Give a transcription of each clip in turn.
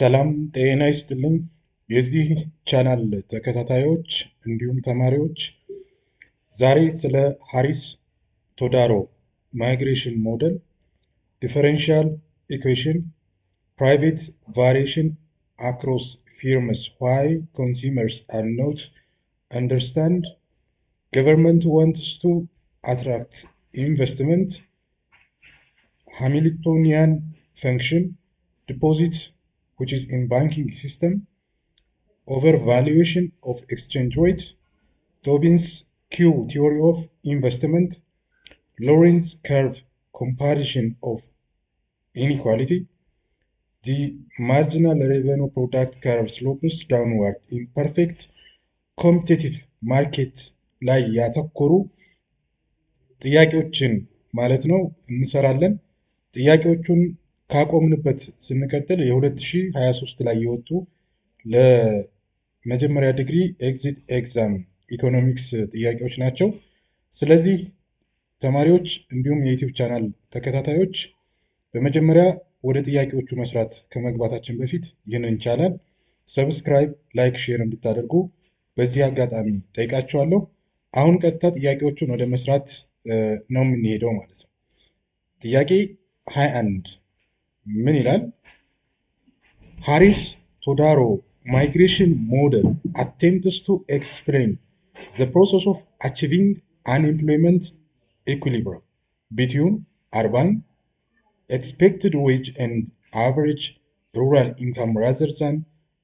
ሰላም ጤና ይስጥልኝ። የዚህ ቻናል ተከታታዮች እንዲሁም ተማሪዎች ዛሬ ስለ ሃሪስ ቶዳሮ ማይግሬሽን ሞዴል፣ ዲፈረንሻል ኢኩዌሽን፣ ፕራይቬት ቫሪዬሽን አክሮስ ፊርምስ ዋይ ኮንሱመርስ አር ኖት አንደርስታንድ፣ ገቨርንመንት ዋንትስ ቱ አትራክት ኢንቨስትመንት፣ ሃሚልቶኒያን ፈንክሽን፣ ዲፖዚት which is in banking system, overvaluation of exchange rate, Tobin's Q theory of investment, Lorenz curve comparison of inequality, the marginal revenue product curve slopes downward in perfect competitive market ላይ ያተኮሩ ጥያቄዎችን ማለት ነው እንሰራለን። ጥያቄዎቹን ካቆምንበት ስንቀጥል የ2023 ላይ የወጡ ለመጀመሪያ ዲግሪ ኤግዚት ኤግዛም ኢኮኖሚክስ ጥያቄዎች ናቸው። ስለዚህ ተማሪዎች እንዲሁም የዩቲዩብ ቻናል ተከታታዮች በመጀመሪያ ወደ ጥያቄዎቹ መስራት ከመግባታችን በፊት ይህንን ቻናል ሰብስክራይብ፣ ላይክ፣ ሼር እንድታደርጉ በዚህ አጋጣሚ ጠይቃችኋለሁ። አሁን ቀጥታ ጥያቄዎቹን ወደ መስራት ነው የምንሄደው ማለት ነው። ጥያቄ 21 ምን ይላል? ሃሪስ ቶዳሮ ማይግሬሽን ሞዴል attempts to explain the process of achieving unemployment equilibrium between urban expected wage and average rural income rather than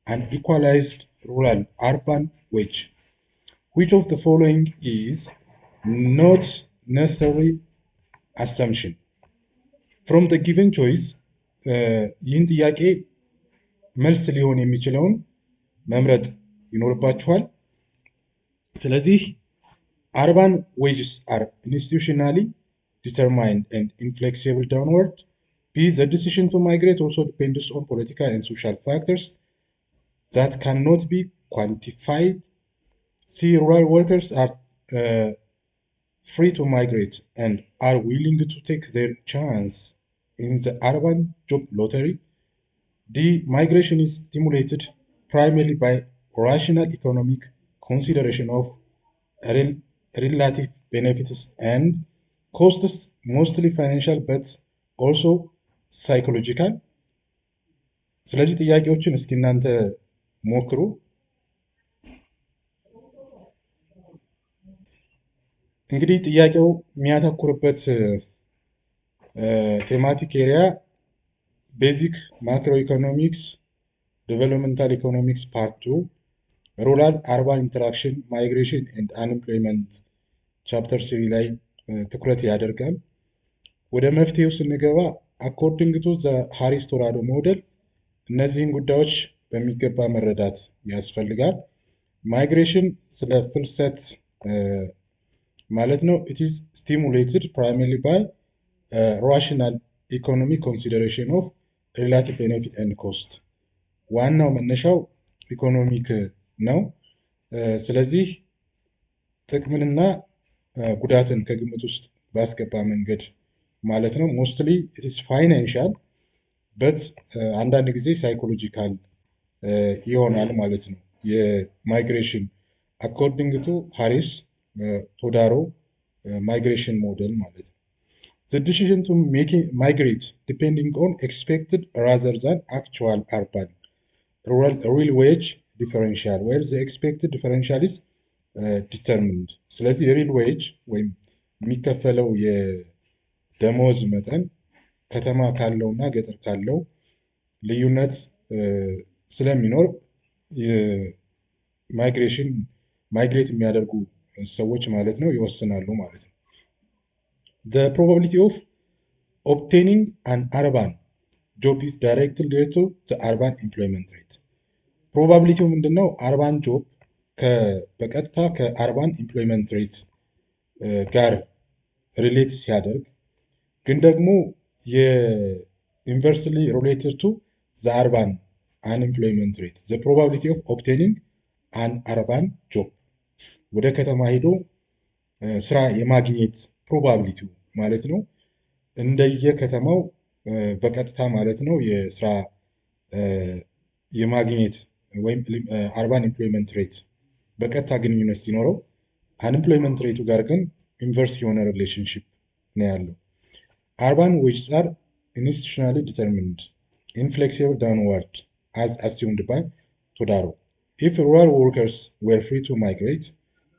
an equalized rural urban wage. Which of the following is not necessary assumption? From the given choice ይህን ጥያቄ መልስ ሊሆን የሚችለውን መምረጥ ይኖርባችኋል። ስለዚህ urban wages are institutionally determined and inflexible downward. B. The decision to migrate also depends on political and social factors that cannot be quantified. C. Rural workers are free to migrate and are willing to take their chance in the urban job lottery. D. Migration is stimulated primarily by rational economic consideration of relative benefits and costs, mostly financial but also psychological. ስለዚህ ጥያቄዎችን እስኪ እናንተ ሞክሩ። እንግዲህ ጥያቄው የሚያተኩርበት ቴማቲክ ኤሪያ ቤዚክ ማክሮ ኢኮኖሚክስ፣ ዴቨሎፕመንታል ኢኮኖሚክስ ፓርት 2፣ ሩራል አርባን ኢንተራክሽን፣ ማይግሬሽን ኤንድ አንኤምፕሎይመንት ቻፕተር 3 ላይ ትኩረት ያደርጋል። ወደ መፍትሄው ስንገባ አኮርዲንግ ቱ ዘ ሃሪስ ቶዳሮ ሞዴል እነዚህን ጉዳዮች በሚገባ መረዳት ያስፈልጋል። ማይግሬሽን ስለ ፍልሰት ማለት ነው። ኢት ኢዝ ስቲሙሌትድ ፕራይመሪሊ ባይ rational economic consideration of relative benefit and cost። ዋናው መነሻው ኢኮኖሚክ ነው። ስለዚህ ጥቅምንና ጉዳትን ከግምት ውስጥ ባስገባ መንገድ ማለት ነው። ሞስትሊ ኢት ኢዝ ፋይናንሻል በት አንዳንድ ጊዜ ሳይኮሎጂካል ይሆናል ማለት ነው። የማይግሬሽን አኮርዲንግ ቱ ሃሪስ ቶዳሮ ማይግሬሽን ሞዴል ማለት ነው። The decision to migrate depending on expected rather than actual urban rural real wage differential, where the expected differential is determined. ስለዚህ የሪል ዌጅ ወይም የሚከፈለው የደሞዝ መጠን ከተማ ካለው እና ገጠር ካለው ልዩነት ስለሚኖር ማይግሬት የሚያደርጉ ሰዎች ማለት ነው ይወስናሉ ማለት ነው። The probability of obtaining an urban job is directly related to the urban employment rate. ፕሮባቢሊቲው ምንድነው? አርባን ጆብ በቀጥታ ከአርባን ኢምፕሎይመንት ሬት ጋር ሪሌት ሲያደርግ ግን ደግሞ የኢንቨርስሊ ሪሌትድ ቱ ዘ አርባን አንኤምፕሎይመንት ሬት ዘ ፕሮባቢሊቲ ኦፍ ኦብቴኒንግ አን አርባን ጆብ ወደ ከተማ ሄዶ ስራ የማግኘት ፕሮባቢሊቲው ማለት ነው እንደየ ከተማው በቀጥታ ማለት ነው የስራ የማግኘት ወይም አርባን ኢምፕሎይመንት ሬት በቀጥታ ግንኙነት ሲኖረው አንኤምፕሎይመንት ሬቱ ጋር ግን ኢንቨርስ የሆነ ሪሌሽንሽፕ ነው ያለው። አርባን ዌጅስ አር ኢንስቲቱሽናሊ ዲተርሚንድ inflexible downward as assumed by Todaro. If rural workers were free to migrate,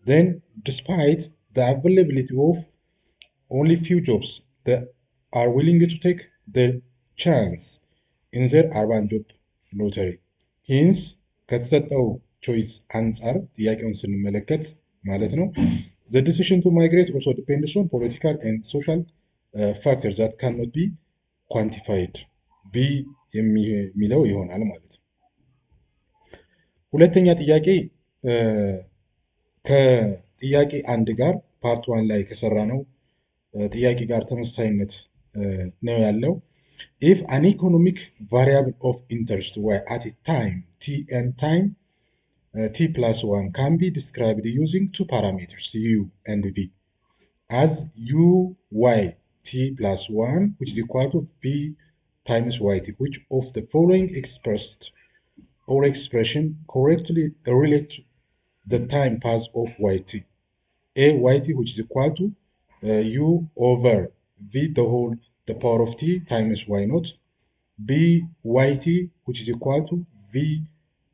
then despite the availability of only few jobs, they are willing to take their chance in their urban job lottery. Hence, ከተሰጠው ቾይስ አንጻር ጥያቄውን ስንመለከት ማለት ነው the decision to migrate also depends on political and social factors that cannot be quantified. ቢ የሚለው ይሆናል ማለት ነው። ሁለተኛ ጥያቄ ከጥያቄ አንድ ጋር ፓርት ዋን ላይ ከሰራ ነው ጥያቄ ጋር ተመሳሳይነት ነው ያለው። if an economic variable of interest y at a time t and time t plus 1 can be described using two parameters u and v as u y t plus 1 which is equal to v times yt, which of the following expressed or expression correctly relate to the time path of yt? A yt which is equal to u over v the whole the power of t times y naught. B yt which is equal to v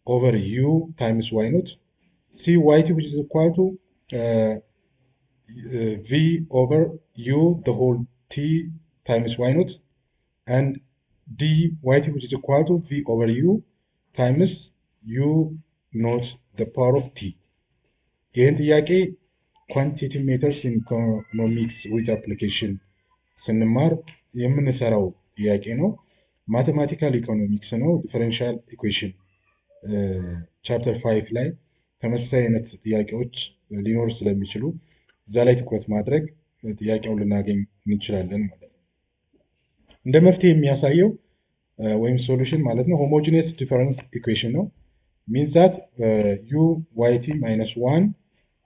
over u times y naught. C yt which is equal to v over u the whole t times y naught, and d yt which is equal to v over u times u naught the power of t. ይህን ጥያቄ ኳንቲቲ ሜተርስ ኢን ኢኮኖሚክስ ዊዝ አፕሊኬሽን ስንማር የምንሰራው ጥያቄ ነው። ማቴማቲካል ኢኮኖሚክስ ነው። ዲፈረንሻል ኢኩዌሽን ቻፕተር 5 ላይ ተመሳሳይ አይነት ጥያቄዎች ሊኖሩ ስለሚችሉ እዛ ላይ ትኩረት ማድረግ ጥያቄውን ልናገኝ እንችላለን ማለት ነው። እንደ መፍትሄ የሚያሳየው ወይም ሶሉሽን ማለት ነው ሆሞጂኒየስ ዲፈረንስ ኢኩዌሽን ነው። means that u yt minus 1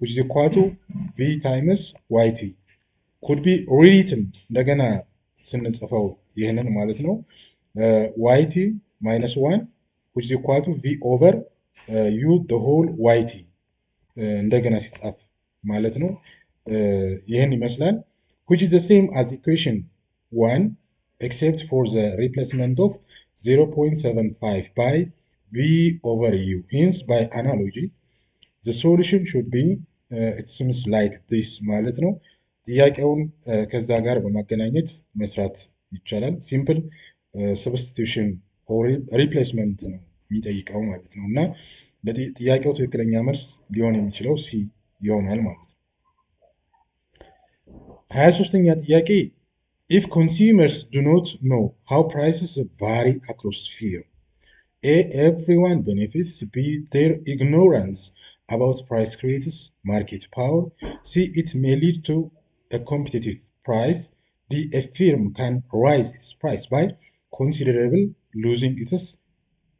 which is equal to v times yt could be rewritten እንደገና ስንጽፈው ይህንን ማለት ነው yt minus 1 which is equal to v over u the whole yt እንደገና ሲጻፍ ማለት ነው ይህን ይመስላል which is the same as equation 1 except for the replacement of 0.75 by v over u. Hence, by analogy, the solution should be it seems like this ማለት ነው። ጥያቄውን ከዛ ጋር በማገናኘት መስራት ይቻላል። ሲምፕል ሰብስቲቱሽን ኦር ሪፕሌስመንት ነው የሚጠይቀው ማለት ነው እና ለጥያቄው ትክክለኛ መልስ ሊሆን የሚችለው ሲ ይሆናል ማለት ነው። 23ኛ ጥያቄ if consumers do not know how prices vary across sphere, A. Everyone benefits. B. Their ignorance about price creates market power. C. It may lead to a competitive price. D. A firm can raise its price by considerable losing its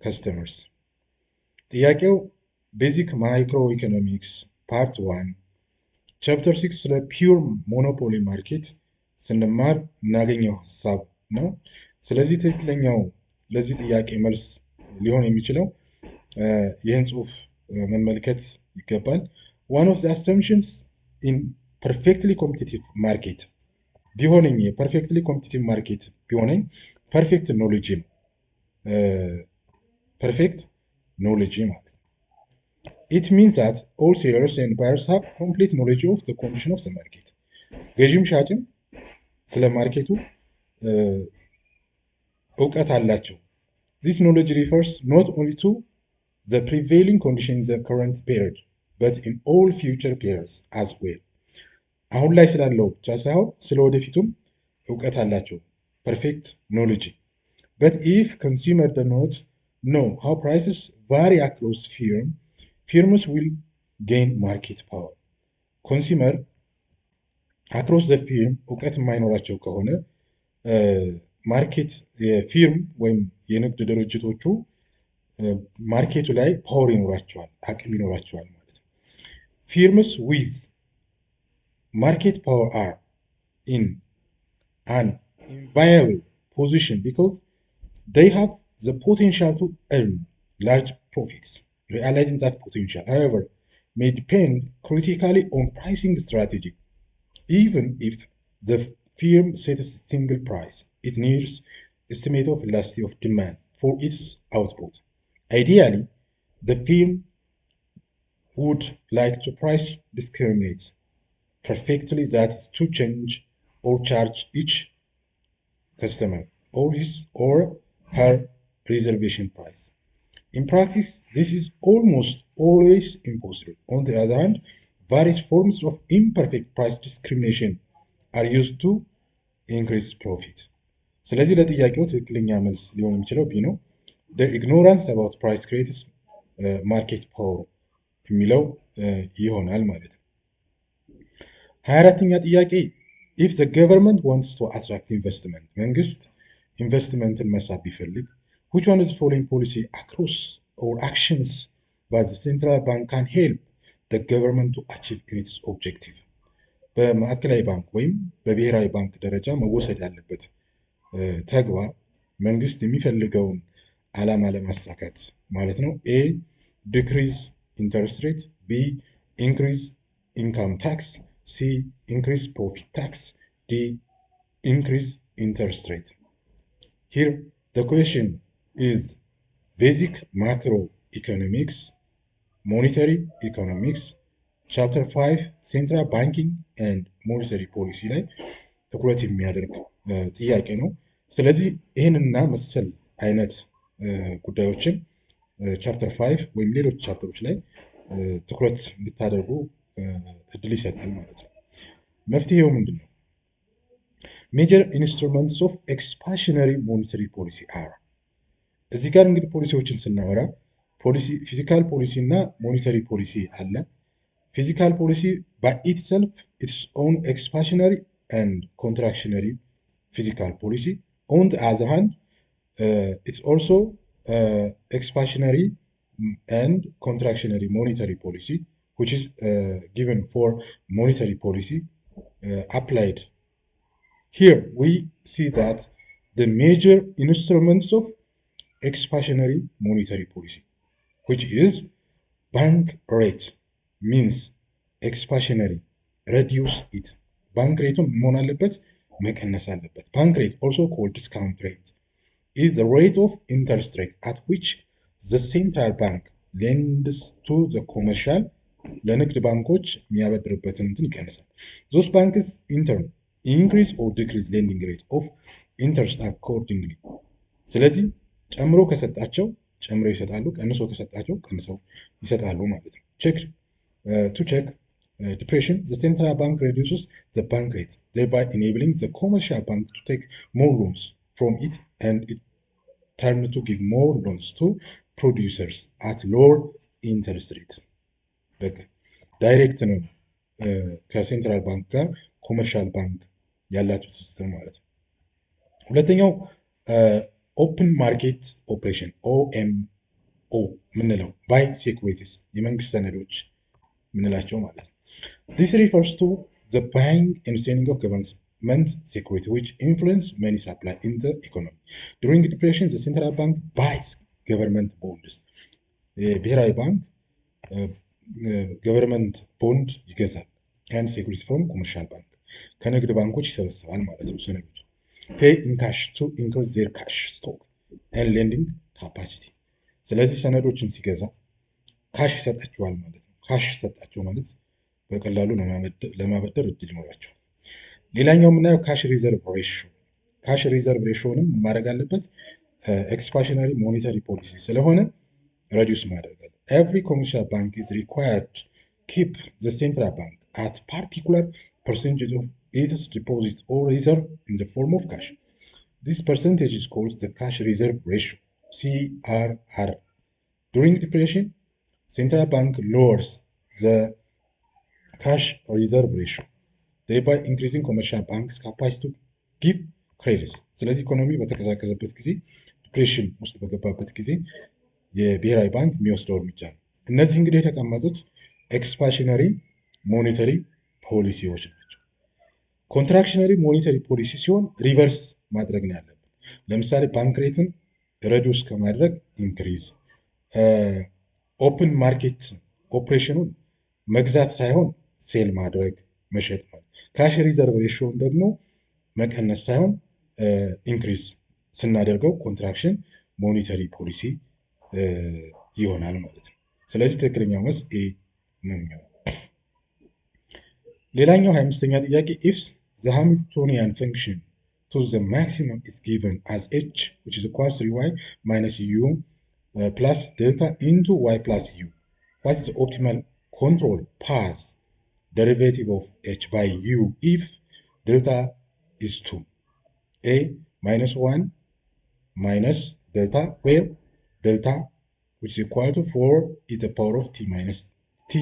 customers. ጥያቄው ቤዚክ ማይክሮ ኢኮኖሚክስ ፓርት 1 ቻፕተር 6 ስለ ፒውር ሞኖፖሊ ማርኬት ስንማር እናገኘው ሀሳብ ነው። ስለዚህ ትክክለኛው ለዚህ ጥያቄ መልስ ሊሆን የሚችለው ይህን ጽሁፍ መመልከት ይገባል። one of the assumptions in perfectly competitive market ቢሆነኝ perfectly competitive market ቢሆነኝ perfect knowledge ነው። perfect knowledge ማለት it means that all sellers and buyers have complete knowledge of the condition of the market. ገዢም ሻጭም ስለ ማርኬቱ እውቀት አላቸው። This knowledge refers not only to the prevailing condition in the current period, but in all future periods as well. አሁን ላይ ስላለው ብቻ ሳይሆን ስለ ወደፊቱም እውቀት አላቸው። Perfect knowledge. But if consumer do not know how prices vary across firms will gain market power. Consumer across the firm እውቀት የማይኖራቸው ከሆነ ማርኬት የፊርም ወይም የንግድ ድርጅቶቹ ማርኬቱ ላይ ፓወር ይኖራቸዋል፣ አቅም ይኖራቸዋል ማለት ነው። ፊርምስ ዊዝ ማርኬት ፓወር አር ኢን አን ኢንቫያብል position because they have the potential to earn large profits. Realizing that potential, however, may depend critically on pricing strategy. Even if the firm sets a single price, it needs estimate of elasticity of demand for its output. Ideally, the firm would like to price discriminate perfectly, that is to change or charge each customer or his or her reservation price. In practice, this is almost always impossible. On the other hand, various forms of imperfect price discrimination are used to increase profit. ስለዚህ ለጥያቄው ትክክለኛ መልስ ሊሆን የሚችለው ቢ ነው። the ignorance about price creates market power የሚለው ይሆናል ማለት ነው። 24ኛ ጥያቄ if the government wants to attract investment, መንግስት ኢንቨስትመንትን መሳብ ቢፈልግ which one of the following policy across or actions by the central bank can help the government to achieve its objective? በማዕከላዊ ባንክ ወይም በብሔራዊ ባንክ ደረጃ መወሰድ ያለበት ተግባር መንግስት የሚፈልገውን ዓላማ ለማሳካት ማለት ነው። ኤ ዲክሪዝ ኢንተረስት ሬት፣ ቢ ኢንክሪዝ ኢንካም ታክስ፣ ሲ ኢንክሪዝ ፕሮፊት ታክስ፣ ዲ ኢንክሪዝ ኢንተረስት ሬት። ሂር the question is basic macroeconomics, monetary economics, ቻፕተር 5 ሴንትራል ባንኪንግ ኤንድ ሞኔታሪ ፖሊሲ ላይ ትኩረት የሚያደርግ ጥያቄ ነው። ስለዚህ ይህንና መሰል አይነት ጉዳዮችን ቻፕተር 5 ወይም ሌሎች ቻፕተሮች ላይ ትኩረት እንድታደርጉ እድል ይሰጣል ማለት ነው። መፍትሄው ምንድን ነው? ሜጀር ኢንስትሩመንትስ ኦፍ ኤክስፓንሽነሪ ሞኔታሪ ፖሊሲ አር። እዚህ ጋር እንግዲህ ፖሊሲዎችን ስናወራ ፊዚካል ፖሊሲ እና ሞኔታሪ ፖሊሲ አለ። Physical policy by itself, its own expansionary and contractionary physical policy. On the other hand, it's also expansionary and contractionary monetary policy, which is given for monetary policy applied. Here we see that the major instruments of expansionary monetary policy, which is bank rate, means expansionary, reduce it. ባንክ ሬቱን መሆን አለበት መቀነስ አለበት። ባንክ ሬት also called discount rate is the rate of interest rate at which the central bank lends to the commercial, ለንግድ ባንኮች የሚያበድርበትን እንትን ይቀንሳል። those banks in turn increase or decrease lending rate of interest accordingly. ስለዚህ ጨምሮ ከሰጣቸው ጨምሮ ይሰጣሉ፣ ቀንሶ ከሰጣቸው ቀንሰው ይሰጣሉ ማለት ነው። To check depression, the central bank reduces the bank rate, thereby enabling the commercial bank to take more loans from it, and it turn to give more loans to producers at lower interest rates. በቃ ዳይሬክት ነው ከሴንትራል ባንክ ጋር ኮመርሻል ባንክ ያላቸው ትስስር ማለት ነው። ሁለተኛው ኦፕን ማርኬት ኦፕሬሽን OMO ምንለው ባይ ሴኩሪቲስ የመንግስት ሰነዶች ምንላቸው ማለት ነው። This refers to the buying and selling of government security which influence money supply in the economy. During depression, the central bank buys government bonds. ብሔራዊ ባንክ ገቨርንመንት ቦንድ ይገዛል and security from commercial bank ከንግድ ባንኮች ይሰበስባል ማለት ነው ሰነዶች። pay in cash to increase their cash stock and lending capacity. ስለዚህ ሰነዶችን ሲገዛ ካሽ ይሰጣቸዋል ማለት ነው። ካሽ ሰጣቸው ማለት በቀላሉ ለማበደር እድል ይኖራቸዋል። ሌላኛው የምናየው ካሽ ሪዘርቭ ሬሽዮ። ካሽ ሪዘርቭ ሬሽዮንም ማድረግ አለበት ኤክስፓንሽነሪ ሞኔታሪ ፖሊሲ ስለሆነ reduce ማድረግ አለ። Every commercial bank is required to keep the central bank at particular percentage of its deposit or reserve in the form of cash. This percentage is called the cash reserve ratio, CRR. During depression, central bank lowers the cash reserve ratio, thereby increasing commercial banks' capacity to give credits. ስለዚህ ኢኮኖሚ በተቀዛቀዘበት ጊዜ ዲፕሬሽን ውስጥ በገባበት ጊዜ የብሔራዊ ባንክ የሚወስደው እርምጃ ነው። እነዚህ እንግዲህ የተቀመጡት ኤክስፓንሽነሪ ሞኔታሪ ፖሊሲዎች ናቸው። ኮንትራክሽነሪ ሞኔታሪ ፖሊሲ ሲሆን ሪቨርስ ማድረግ ነው ያለብን። ለምሳሌ ባንክ ሬትን ረዱስ ከማድረግ ኢንክሪዝ፣ ኦፕን ማርኬት ኦፕሬሽኑን መግዛት ሳይሆን ሴል ማድረግ መሸጥ ማለት። ካሽ ሪዘርቭ ሬሽዮን ደግሞ መቀነስ ሳይሆን ኢንክሪዝ ስናደርገው ኮንትራክሽን ሞኔተሪ ፖሊሲ ይሆናል ማለት ነው። ስለዚህ ትክክለኛው መልስ ኤ ነው የሚሆነው። ሌላኛው 25ኛ ጥያቄ ኢፍ ዘ ሃሚልቶኒያን ፈንክሽን to the maximum is given as h which is equal to 3y minus u plus delta into y plus u. What is the optimal control path derivative of h by u if delta is 2? A minus 1 minus delta where delta which is equal to 4 e to the power of t minus t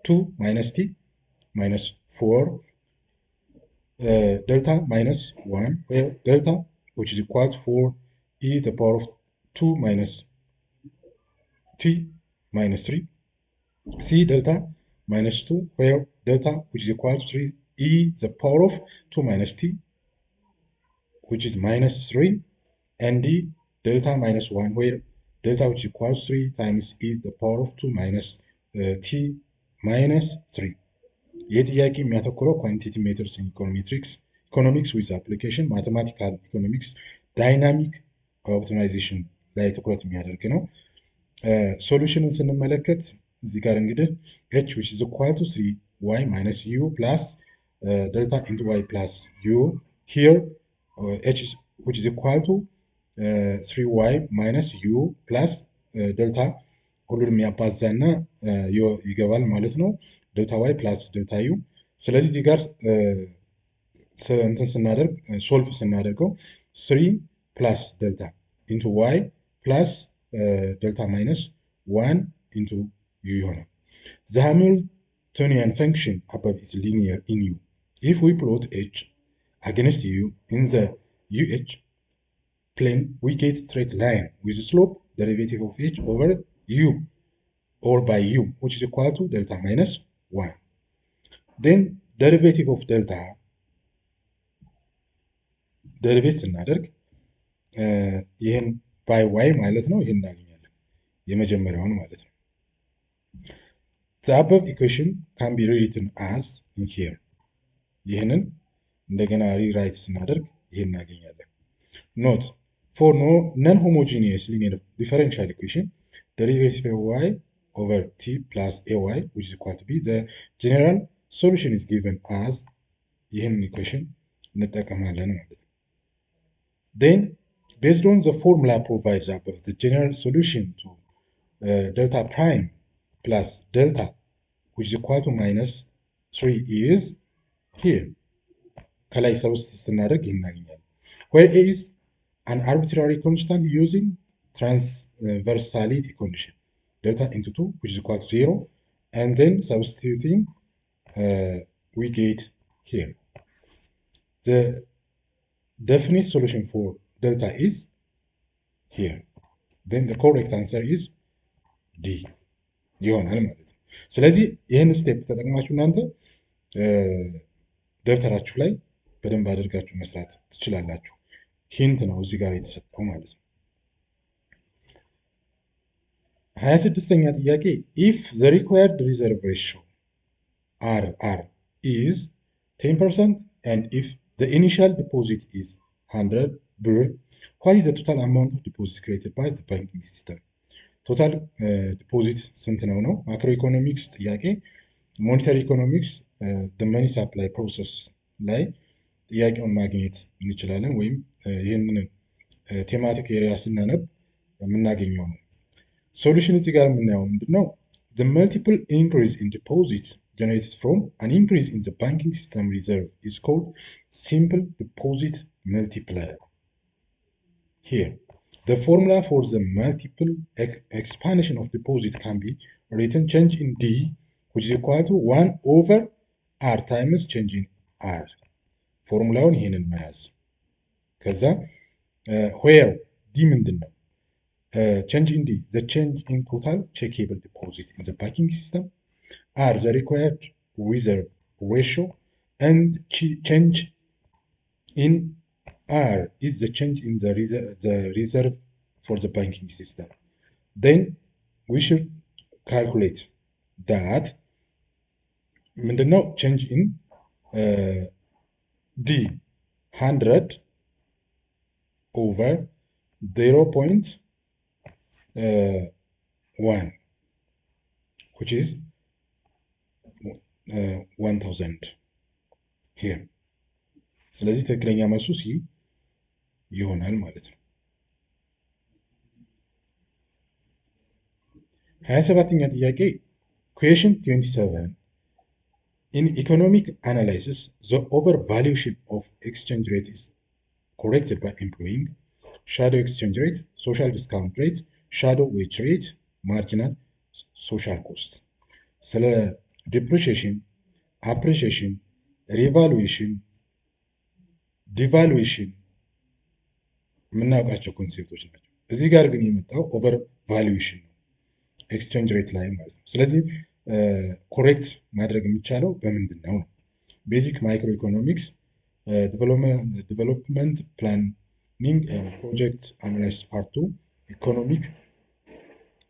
2 minus t minus 4 delta minus 1 where delta which is equal to 4 e to the power of 2 minus t minus 3 c delta minus 2 where delta which is equal to 3 e to the power of 2 minus t which is minus 3 and d delta minus 1 where delta which is equal to 3 times e to the power of 2 minus t minus 3. ይህ ጥያቄ የሚያተኩረው ኳንቲቲ ሜተርስ ኢኮኖሜትሪክስ ኢኮኖሚክስ ዊዝ አፕሊኬሽን ማቴማቲካል ኢኮኖሚክስ ዳይናሚክ ኦፕቲማይዜሽን ላይ ትኩረት የሚያደርግ ነው። ሶሉሽንን ስንመለከት እዚህ ጋር እንግዲህ ኤች ዊች ኢዝ ኢኳል ቱ 3 ዋይ ማይነስ ዩ ፕላስ delta into y plus u. Here h which is equal to 3y minus u plus delta ሁሉንም ያባዛና ይገባል ማለት ነው። delta y plus delta u። ስለዚህ እዚህ ጋር እንትን ስናደርግ ሶልቭ ስናደርገው 3 plus delta into y plus delta minus 1 into u ይሆናል። The Hamiltonian function above is linear in u. If we plot h against u in the UH plane, we get straight line with slope derivative of h over u or by u, which is equal to delta minus 1. Then derivative of delta derivate ስናደርግ ይህን by y ማለት ነው። ይህን እናገኛለን የመጀመሪያውን ማለት ነው። The above equation can be rewritten as in here. ይህንን እንደገና ሪራይት ስናደርግ ይህን እናገኛለን። Note, for non-homogeneous linear differential equation, derivative of y over t plus ay which is equal to b, the general solution is given as ይህን equation እንጠቀማለን ማለት ነው። Then, based on the formula provided above, the general solution to delta prime plus delta which is equal to minus 3 is here. ከላይ ሰብስቲት ስናደርግ እናገኛለን። Where a is an arbitrary constant using transversality condition, delta into 2 which is equal to 0, and then substituting we get here. The definite solution for delta is here. Then the correct answer is D ይሆናል ማለት ነው። ስለዚህ ይህን ስቴፕ ተጠቅማችሁ እናንተ ደብተራችሁ ላይ በደንብ አድርጋችሁ መስራት ትችላላችሁ። ሂንት ነው እዚህ ጋር የተሰጠው ማለት ነው። 26ኛ ጥያቄ if the required reserve ratio RR is 10% and if the initial deposit is 100 ብር, what is the total amount of deposits created by the banking system? ቶታል ዲፖዚት ስንት ነው ነው? ማክሮ ኢኮኖሚክስ ጥያቄ። ሞኔታሪ ኢኮኖሚክስ መኒ ሳፕላይ ፕሮሰስ ላይ ጥያቄውን ማግኘት እንችላለን፣ ወይም ይህንን ቴማቲክ ኤሪያ ስናነብ የምናገኘው ነው። ሶሉሽን እዚህ ጋር የምናየው ምንድነው? The multiple increase in deposits generated from an increase in the banking system reserve is called simple deposit multiplier. Here, the formula for the multiple expansion of deposit can be written change in D which is equal to 1 over R times change in R. ፎርሙላውን ይሄንን መያዝ። ከዛ where D ምንድን ነው? change in D, the change in total checkable deposit in the banking system. R, the required reserve ratio, and change in R is the change in the reserve for the banking system. then we should calculate that ምንድነው change in d 100 over 0.1 which is 1000 here ስለዚህ ትክክለኛ መልሱ ሲ ይሆናል ማለት ነው። 27ኛ ጥያቄ question 27 in economic analysis the overvaluation of exchange rate is corrected by employing shadow exchange rate, social discount rate, shadow wage rate, marginal social cost ስለ depreciation, appreciation, revaluation, devaluation የምናውቃቸው ኮንሴፕቶች ናቸው። እዚህ ጋር ግን የመጣው ኦቨር ቫሉዌሽን ነው ኤክስቼንጅ ሬት ላይ ማለት ነው። ስለዚህ ኮሬክት ማድረግ የሚቻለው በምንድን ነው? ቤዚክ ማይክሮ ኢኮኖሚክስ ዲቨሎፕመንት ፕላኒንግ ፕሮጀክት አናላይሲስ ፓርቱ ኢኮኖሚክ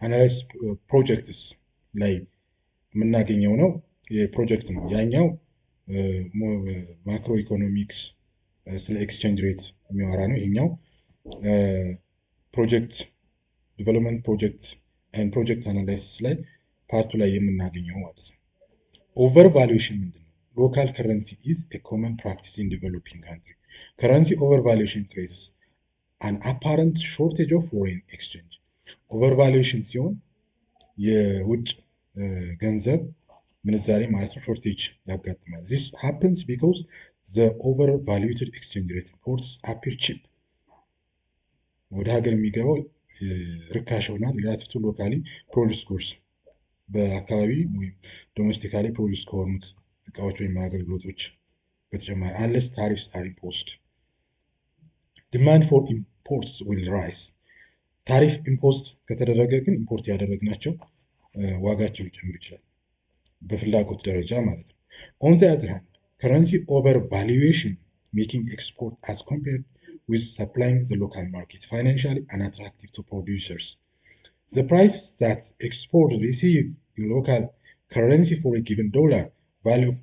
አናላይሲስ ፕሮጀክትስ ላይ የምናገኘው ነው። የፕሮጀክት ነው ያኛው ማክሮ ኢኮኖሚክስ ስለ ኤክስቼንጅ ሬት የሚያወራ ነው። ይሄኛው ፕሮጀክት ዲቨሎፕመንት ፕሮጀክት ኤንድ ፕሮጀክት አናላይሲስ ላይ ፓርቱ ላይ የምናገኘው ማለት ነው። ኦቨር ቫሉዌሽን ምንድን ነው? ሎካል ከረንሲ ኢዝ ኤ ኮመን ፕራክቲስ ኢን ዲቨሎፒንግ ካንትሪ። ከረንሲ ኦቨር ቫሉዌሽን ክሬትስ አን አፓረንት ሾርቴጅ ኦፍ ፎሬን ኤክስቼንጅ። ኦቨር ቫሉዌሽን ሲሆን የውጭ ገንዘብ ምንዛሬ ማለት ነው ሾርቴጅ ያጋጥማል። ዚስ ሃፕንስ ቢኮዝ ዘ ኦቨር ቫሉዌትድ ኤክስቼንጅ ሬት ኢምፖርትስ አፒር ቺፕ። ወደ ሀገር የሚገባው ርካሽ ይሆናል ሪላቲቭ ቱ ሎካሊ ፕሮዲውስ ጉድስ፣ በአካባቢ ወይም ዶሜስቲካሊ ፕሮዲውስ ከሆኑት እቃዎች ወይም አገልግሎቶች በተጨማሪ አንለስ ታሪፍስ አር ኢምፖዝድ። ዲማንድ ፎር ኢምፖርትስ ዊል ራይስ። ታሪፍ ኢምፖዝድ ከተደረገ ግን ኢምፖርት ያደረግናቸው ዋጋቸው ሊጨምር ይችላል በፍላጎት ደረጃ ማለት ነው። ኦን ዘ አዘር ሃንድ ከረንሲ ኦቨር ቫሉዌሽን ሜኪንግ ኤክስፖርት አስ ኮምፔርድ with supplying the local market financially unattractive to producers. The price that exporters receive in local currency for a given dollar value of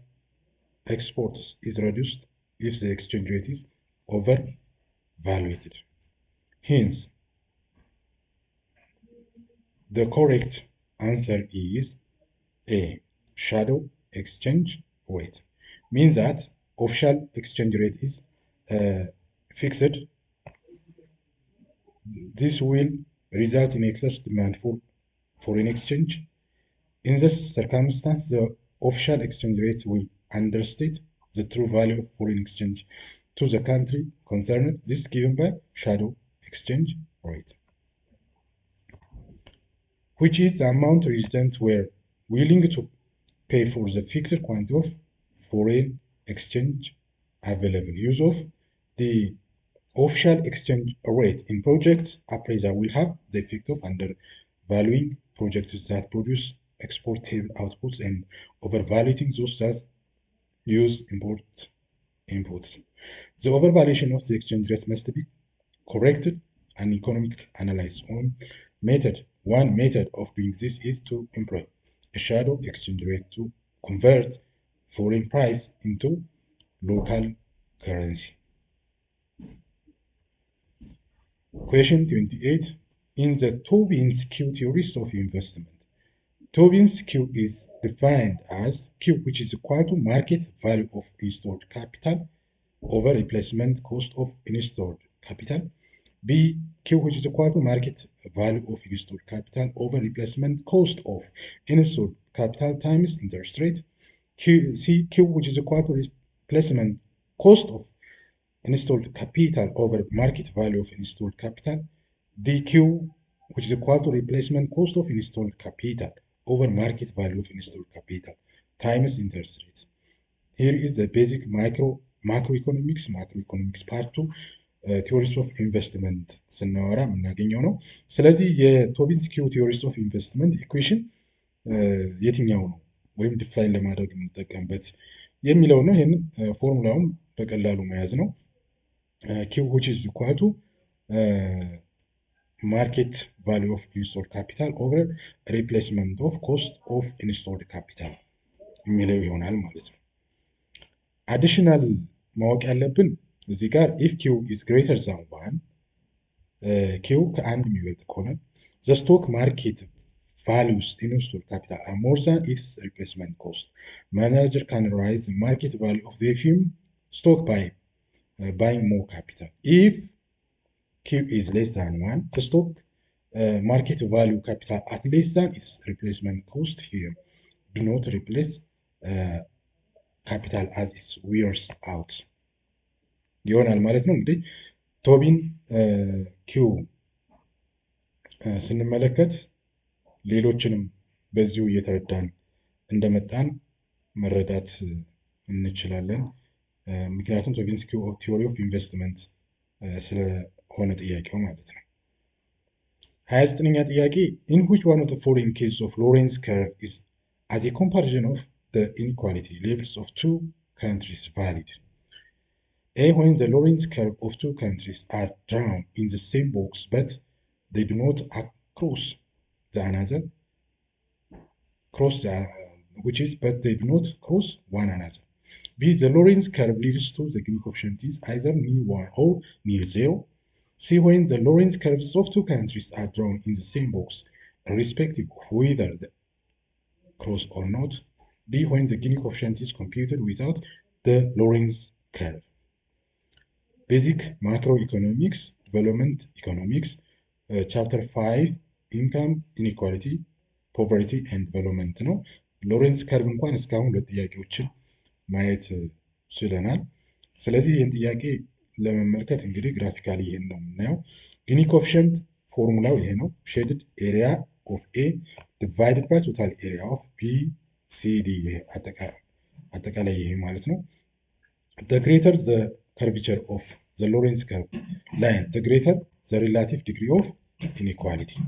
exports is reduced if the exchange rate is overvaluated. Hence, the correct answer is A. Shadow exchange rate. Means that official exchange rate is fixed. This will result in excess demand for foreign exchange. In this circumstance, the official exchange rate will understate the true value of foreign exchange to the country concerned. This is given by shadow exchange rate, which is the amount residents were willing to pay for the fixed quantity of foreign exchange available. Use of the official exchange rate in projects appraisal will have the effect of undervaluing projects that produce exportable outputs and overvaluing those that use inputs. The overvaluation of the exchange rate must be corrected and economic analysis on method. One method of doing this is to employ a shadow exchange rate to convert foreign price into local currency. Question 28. In the Tobin's Q theories of investment, Tobin's Q is defined as Q, which is equal to market value of installed capital over replacement cost of installed capital. B, Q, which is equal to market value of installed capital over replacement cost of installed capital times interest rate. C, Q, which is equal to replacement cost of installed capital over market value of installed capital. DQ, which is equal to replacement cost of installed capital over market value of installed capital times interest rate. Here is the basic macroeconomics part 2 ቲዎሪስ ኦፍ ኢንቨስትመንት ስናወራ የምናገኘው ነው። ስለዚህ የቶቢንስ ኪው ቲዎሪስ ኦፍ ኢንቨስትመንት ኢኩዌሽን የትኛው ነው ወይም ዲፋይን ለማድረግ የምንጠቀምበት የሚለው ነው። ይህንን ፎርሙላውም በቀላሉ መያዝ ነው። ኪው which is equal to ማርኬት ቫሊዩ ኦፍ ኢንስቶልድ ካፒታል ኦቨር ሪፕሌስመንት ኦፍ ኮስት ኦፍ ኢንስቶልድ ካፒታል የሚለው ይሆናል ማለት ነው። አዲሽናል ማወቅ ያለብን እዚህ ጋር ኢፍ ኪው ኢዝ ግሬተር ዛን ዋን ኪው ከአንድ የሚበልጥ ከሆነ ዘ ስቶክ ማርኬት values ኢንስቶልድ ካፒታል are more than its replacement cost. Manager can raise the market value of the firm stock by buying more capital. If Q is less than 1, the stock market value capital at less than its replacement cost firm do not replace capital as it wears out ይሆናል ማለት ነው። እንግዲህ ቶቢን ኪው ስንመለከት ሌሎችንም በዚሁ እየተረዳን እንደመጣን መረዳት እንችላለን። ምክንያቱም ቶቢንስ ቲዮሪ ኦፍ ኢንቨስትመንት ስለሆነ ጥያቄው ማለት ነው። 29ኛ ጥያቄ in which one of the following cases of Lorenz curve is as a comparison of the inequality levels of two countries valid? A. When the Lorenz curve of two countries are drawn in the same box but they do not cross the another but they do not cross one another. B. The Lorenz curve leads to the Gini coefficient is either near 1 or near 0. C. When the Lorenz curves of two countries are drawn in the same box, irrespective of whether they cross or not. D. When the Gini coefficient is computed without the Lorenz curve. Basic macroeconomics, development economics, chapter 5 ኢንካም ኢኒኳሊቲ ፖቨርቲ ኤንድ ዲቨሎፕመንት ነው። ሎሬንዝ ከርቭ እንኳን እስካሁን ሁለት ጥያቄዎችን ማየት ችለናል። ስለዚህ ይህን ጥያቄ ለመመልከት እንግዲህ ግራፊካሊ ይህን ነው የምናየው። ጊኒ ኮኤፊሽንት ፎርሙላው ይሄ ነው። ሼድድ ኤሪያ ኦፍ ኤ ዲቫይድድ ባይ ቶታል ኤሪያ ኦፍ ቢ ሲ ዲ ይሄ አጠቃላይ ይሄ ማለት ነው። the greater the curvature of the Lorenz curve line, the greater the relative degree of inequality.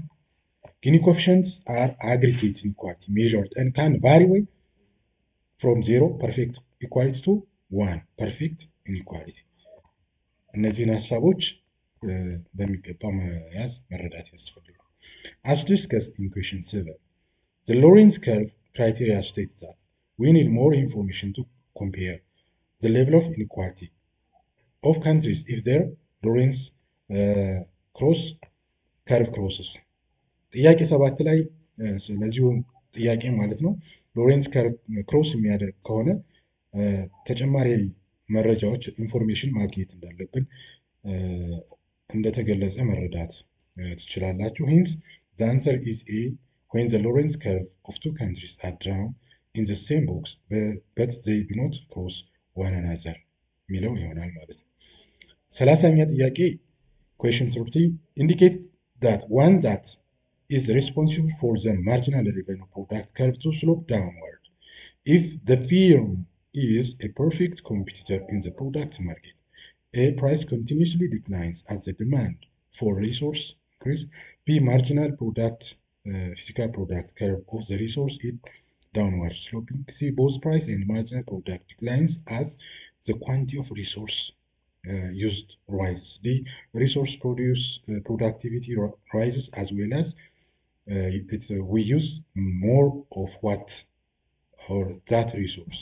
Gini coefficients are aggregate inequality measured and can vary from 0 perfect equality to 1 perfect inequality. እነዚህን ሀሳቦች በሚገባ መያዝ መረዳት ያስፈልጋል። As discussed in question 7, the Lorenz curve criteria states that we need more information to compare the level of inequality of countries if their Lorenz curve crosses. ጥያቄ 7 ላይ ስለዚሁ ጥያቄ ማለት ነው ሎሬንዝ ከርቭ ክሮስ የሚያደርግ ከሆነ ተጨማሪ መረጃዎች ኢንፎርሜሽን ማግኘት እንዳለብን እንደተገለጸ መረዳት ትችላላችሁ። hence the answer is A when the Lorenz curve of two countries are drawn in the same box but they do not cross one another የሚለው ይሆናል ማለት ነው። 30ኛ ጥያቄ question 30 indicate that one that is responsible for the marginal revenue product curve to slope downward. If the firm is a perfect competitor in the product market, A. Price continuously declines as the demand for resource increase. B. Marginal product physical product curve of the resource is downward sloping. C. Both price and marginal product declines as the quantity of resource used rises. D. Resource productivity rises as well as we use more of what or that resource.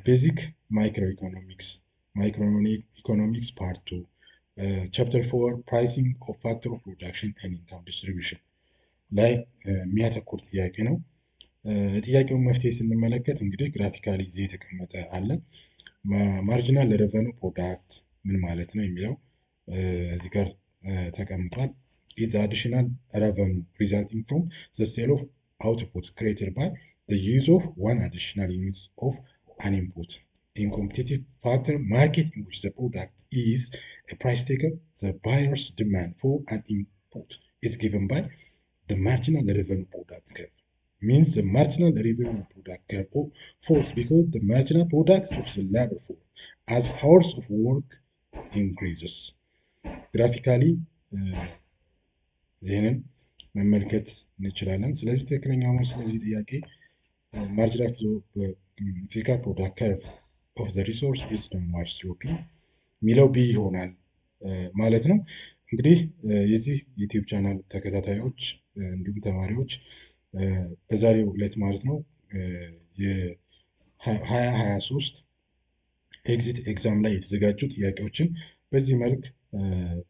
Basic microeconomics part 2 chapter 4 pricing of factor of production and income distribution ላይ የሚያተኩር ጥያቄ ነው። ጥያቄውን መፍትሄ ስንመለከት እንግዲህ ግራፊካሊ እዚህ የተቀመጠ አለ። ማርጂናል ሬቨኑ ፕሮዳክት ምን ማለት ነው የሚለው እዚህ ጋር ተቀምጧል። is the additional revenue resulting from the sale of output created by the use of one additional unit of an input. In competitive factor market in which the product is a price taker, the buyer's demand for an input is given by the marginal revenue product curve. Means the marginal revenue product curve falls because the marginal product of the labor force as hours of work increases. Graphically ይህንን መመልከት እንችላለን። ስለዚህ ትክክለኛው መልስ ስለዚህ ጥያቄ ማርጂናል ፊዚካል ፕሮዳክት ከርቭ ኦፍ ዘ ሪሶርስ ኢዝ ዳውንዋርድ ስሎፒንግ የሚለው ቢ ይሆናል ማለት ነው። እንግዲህ የዚህ ዩቲዩብ ቻናል ተከታታዮች እንዲሁም ተማሪዎች በዛሬው ዕለት ማለት ነው የ2023 ኤግዚት ኤግዛም ላይ የተዘጋጁ ጥያቄዎችን በዚህ መልክ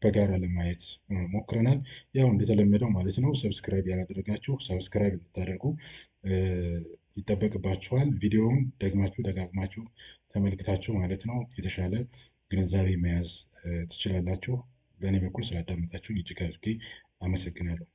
በጋራ ለማየት ሞክረናል። ያው እንደተለመደው ማለት ነው ሰብስክራይብ ያላደረጋችሁ ሰብስክራይብ እንድታደርጉ ይጠበቅባችኋል። ቪዲዮውን ደግማችሁ ደጋግማችሁ ተመልክታችሁ ማለት ነው የተሻለ ግንዛቤ መያዝ ትችላላችሁ። በእኔ በኩል ስላዳመጣችሁን እጅግ አድርጌ አመሰግናለሁ።